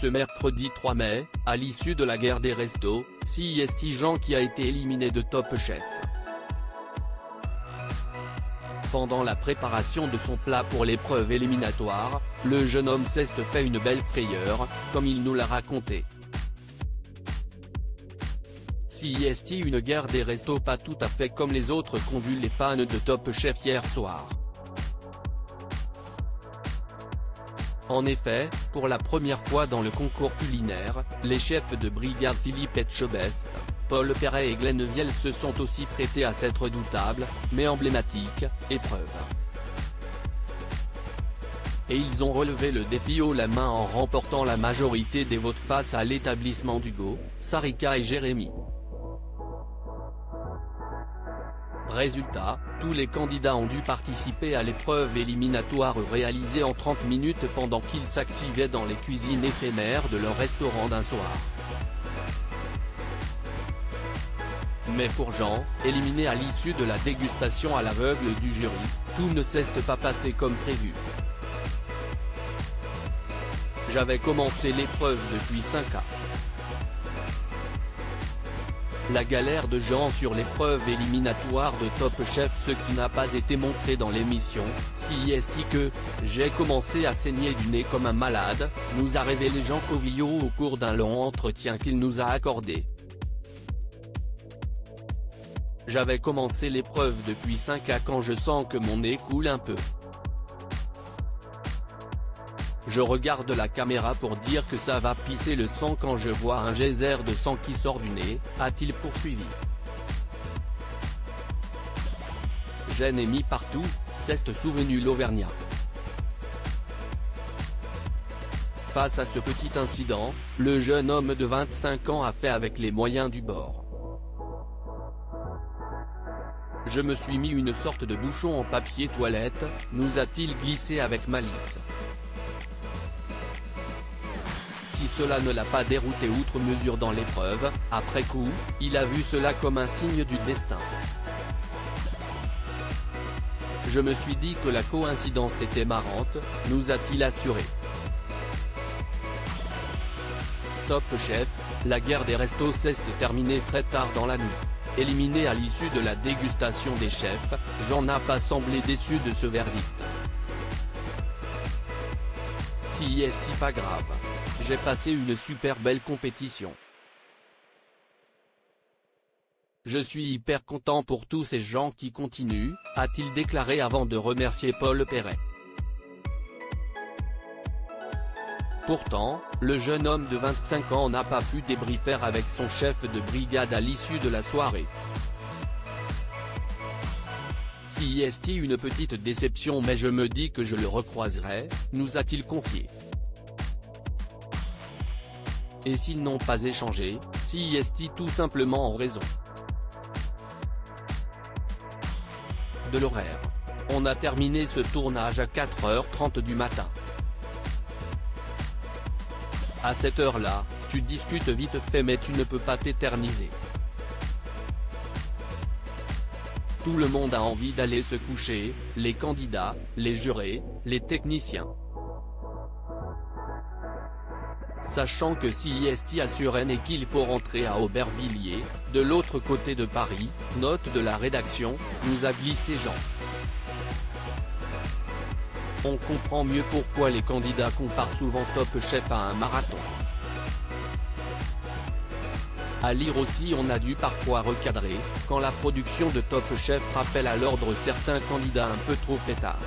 Ce mercredi 3 mai, à l'issue de la guerre des restos, CIST Jean qui a été éliminé de Top Chef. Pendant la préparation de son plat pour l'épreuve éliminatoire, le jeune homme s'est fait une belle frayeur, comme il nous l'a raconté. CIST une guerre des restos pas tout à fait comme les autres qu'ont vu les fans de Top Chef hier soir. En effet, pour la première fois dans le concours culinaire, les chefs de brigade Philippe Etchebest, Paul Perret et Glenn Viel se sont aussi prêtés à cette redoutable, mais emblématique, épreuve. Et ils ont relevé le défi haut la main en remportant la majorité des votes face à l'établissement d'Hugo, Sarika et Jérémy. Résultat, tous les candidats ont dû participer à l'épreuve éliminatoire réalisée en 30 minutes pendant qu'ils s'activaient dans les cuisines éphémères de leur restaurant d'un soir. Mais pour Jean, éliminé à l'issue de la dégustation à l'aveugle du jury, tout ne s'est pas passé comme prévu. J'avais commencé l'épreuve depuis 5 ans. La galère de Jean sur l'épreuve éliminatoire de Top Chef, ce qui n'a pas été montré dans l'émission, CIST que « J'ai commencé à saigner du nez comme un malade », nous a révélé Jean Covillo au cours d'un long entretien qu'il nous a accordé. J'avais commencé l'épreuve depuis 5 ans quand je sens que mon nez coule un peu. Je regarde la caméra pour dire que ça va pisser le sang quand je vois un geyser de sang qui sort du nez, a-t-il poursuivi. J'ai mis partout, s'est souvenu l'Auvergnat. Face à ce petit incident, le jeune homme de 25 ans a fait avec les moyens du bord. Je me suis mis une sorte de bouchon en papier toilette, nous a-t-il glissé avec malice. Si cela ne l'a pas dérouté outre mesure dans l'épreuve, après coup, il a vu cela comme un signe du destin. Je me suis dit que la coïncidence était marrante, nous a-t-il assuré. Top Chef, la guerre des restos s'est terminée très tard dans la nuit. Éliminé à l'issue de la dégustation des chefs, Jean n'a pas semblé déçu de ce verdict. CIST pas grave. J'ai passé une super belle compétition. Je suis hyper content pour tous ces gens qui continuent, a-t-il déclaré avant de remercier Paul Perret. Pourtant, le jeune homme de 25 ans n'a pas pu débriefer avec son chef de brigade à l'issue de la soirée. CIST une petite déception mais je me dis que je le recroiserai, nous a-t-il confié. Et s'ils n'ont pas échangé, CIST tout simplement en raison de l'horaire. On a terminé ce tournage à 4h30 du matin. À cette heure-là, tu discutes vite fait mais tu ne peux pas t'éterniser. Tout le monde a envie d'aller se coucher, les candidats, les jurés, les techniciens. Sachant que CIST assure et qu'il faut rentrer à Aubervilliers, de l'autre côté de Paris, note de la rédaction, nous a glissé Jean. On comprend mieux pourquoi les candidats comparent souvent Top Chef à un marathon. À lire aussi on a dû parfois recadrer, quand la production de Top Chef rappelle à l'ordre certains candidats un peu trop fêtards.